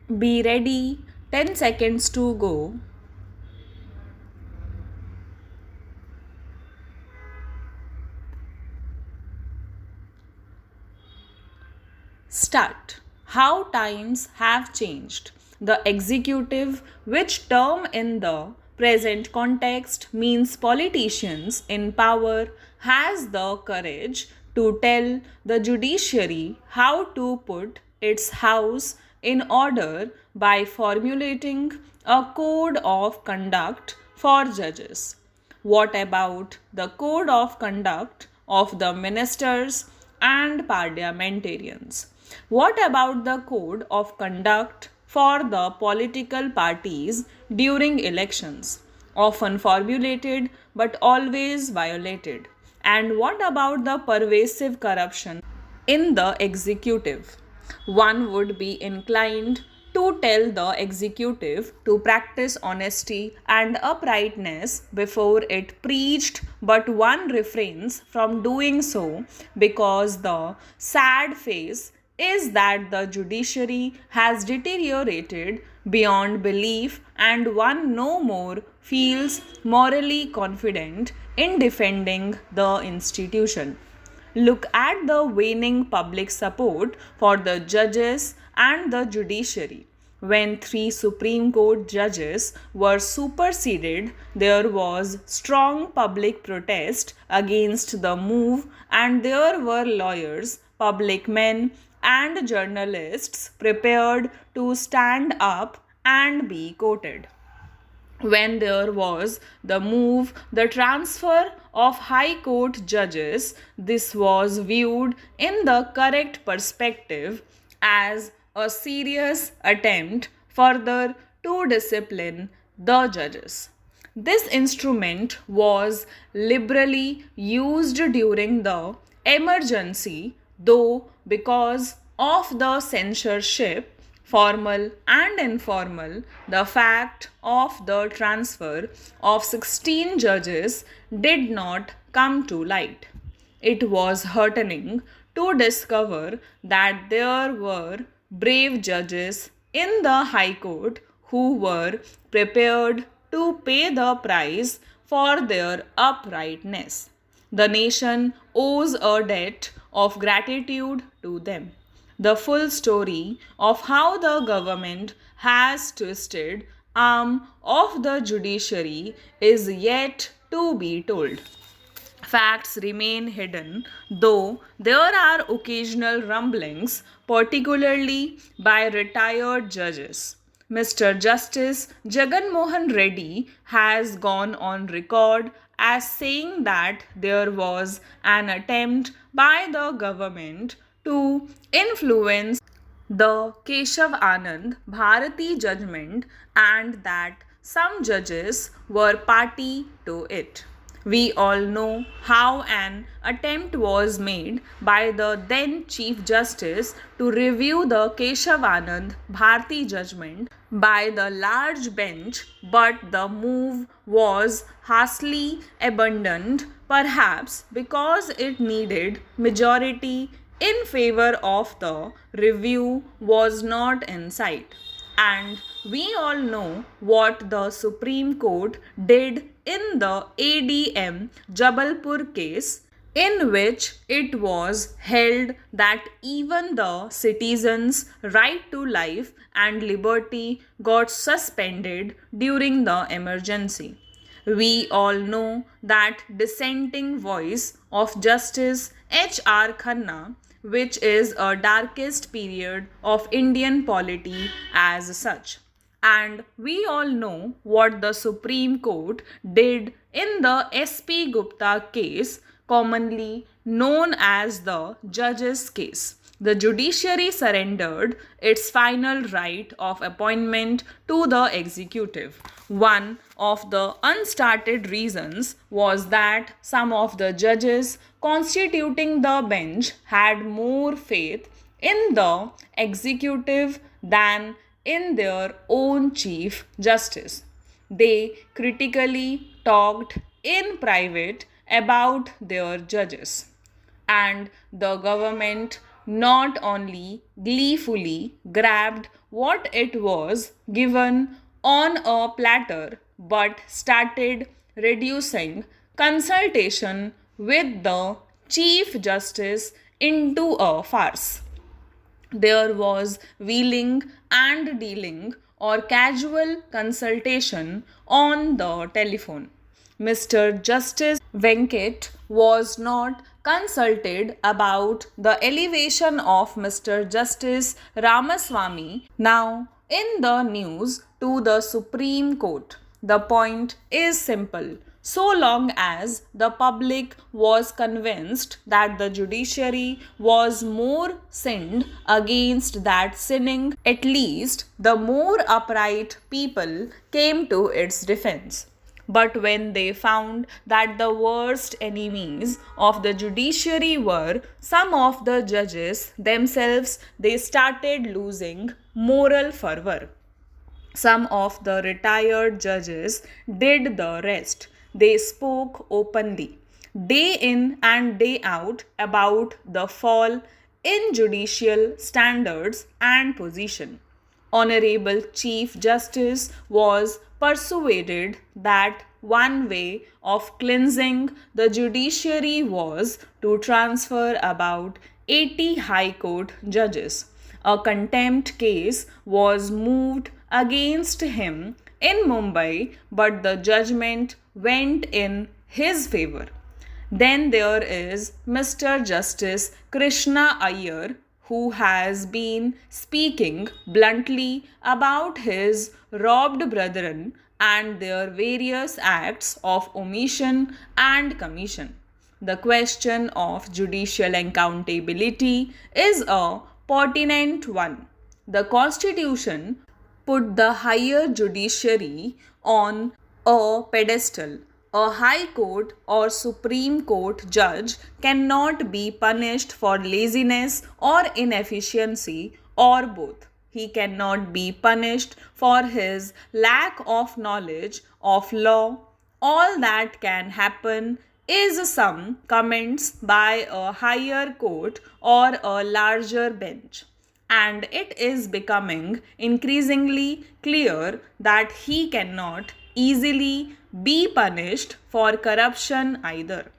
Be ready, 10 seconds to go. Start. How times have changed. The executive, which term in the present context means politicians in power, has the courage to tell the judiciary how to put its house in order by formulating a code of conduct for judges. What about the code of conduct of the ministers and parliamentarians? What about the code of conduct for the political parties during elections? Often formulated but always violated. And what about the pervasive corruption in the executive? One would be inclined to tell the executive to practice honesty and uprightness before it preached, but one refrains from doing so because the sad face is that the judiciary has deteriorated beyond belief and one no more feels morally confident in defending the institution. Look at the waning public support for the judges and the judiciary. When three Supreme Court judges were superseded, there was strong public protest against the move, and there were lawyers, public men, and journalists prepared to stand up and be quoted. When there was the move, the transfer of High Court judges, this was viewed in the correct perspective as a serious attempt further to discipline the judges. This instrument was liberally used during the emergency, though because of the censorship, formal and informal, the fact of the transfer of 16 judges did not come to light. It was heartening to discover that there were brave judges in the High Court who were prepared to pay the price for their uprightness. The nation owes a debt of gratitude to them. The full story of how the government has twisted arm of the judiciary is yet to be told. Facts remain hidden, though there are occasional rumblings, particularly by retired judges. Mr. Justice Jagan Mohan Reddy has gone on record as saying that there was an attempt by the government to influence the Keshav Anand Bharati judgment and that some judges were party to it. We all know how an attempt was made by the then Chief Justice to review the Keshav Anand Bharati judgment by the large bench, but the move was hastily abandoned, perhaps because it needed majority in favor of the review was not in sight. And we all know what the Supreme Court did in the ADM Jabalpur case, in which it was held that even the citizens' right to life and liberty got suspended during the emergency. We all know that dissenting voice of Justice H.R. Khanna, which is a darkest period of Indian polity as such. And we all know what the Supreme Court did in the S.P. Gupta case, commonly known as the Judge's case. The judiciary surrendered its final right of appointment to the executive. One of the unstarted reasons was that some of the judges constituting the bench had more faith in the executive than in their own Chief Justice. They critically talked in private about their judges, and the government not only gleefully grabbed what it was given on a platter but started reducing consultation with the Chief Justice into a farce. There was wheeling and dealing or casual consultation on the telephone. Mr. Justice Venkat was not consulted about the elevation of Mr. Justice Ramaswamy, now in the news, to the Supreme Court. The point is simple. So long as the public was convinced that the judiciary was more sinned against that sinning, at least the more upright people came to its defense. But when they found that the worst enemies of the judiciary were some of the judges themselves, they started losing moral fervor. Some of the retired judges did the rest. They spoke openly, day in and day out, about the fall in judicial standards and position. Honorable Chief Justice was persuaded that one way of cleansing the judiciary was to transfer about 80 High Court judges. A contempt case was moved against him in Mumbai, but the judgment went in his favor. Then there is Mr. Justice Krishna Iyer, who has been speaking bluntly about his robbed brethren and their various acts of omission and commission. The question of judicial accountability is a pertinent one. The Constitution put the higher judiciary on a pedestal. A High Court or Supreme Court judge cannot be punished for laziness or inefficiency or both. He cannot be punished for his lack of knowledge of law. All that can happen is some comments by a higher court or a larger bench. And it is becoming increasingly clear that he cannot easily be punished for corruption either.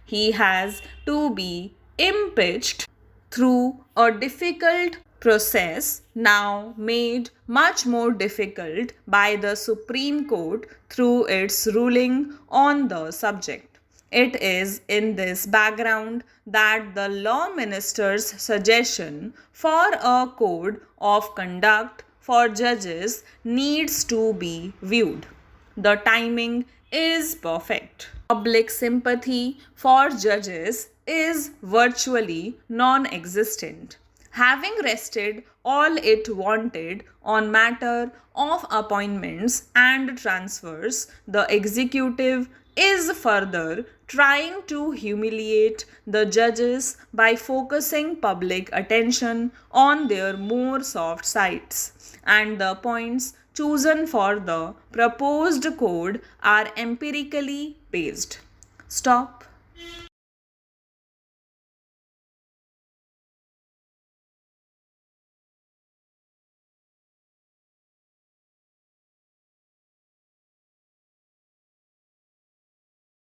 He has to be impeached through a difficult process now made much more difficult by the Supreme Court through its ruling on the subject. It is in this background that the Law Minister's suggestion for a code of conduct for judges needs to be viewed. The timing is perfect. Public sympathy for judges is virtually non existent. Having rested all it wanted on matter of appointments and transfers, the executive is further trying to humiliate the judges by focusing public attention on their more soft sides, and the points chosen for the proposed code are empirically based. Stop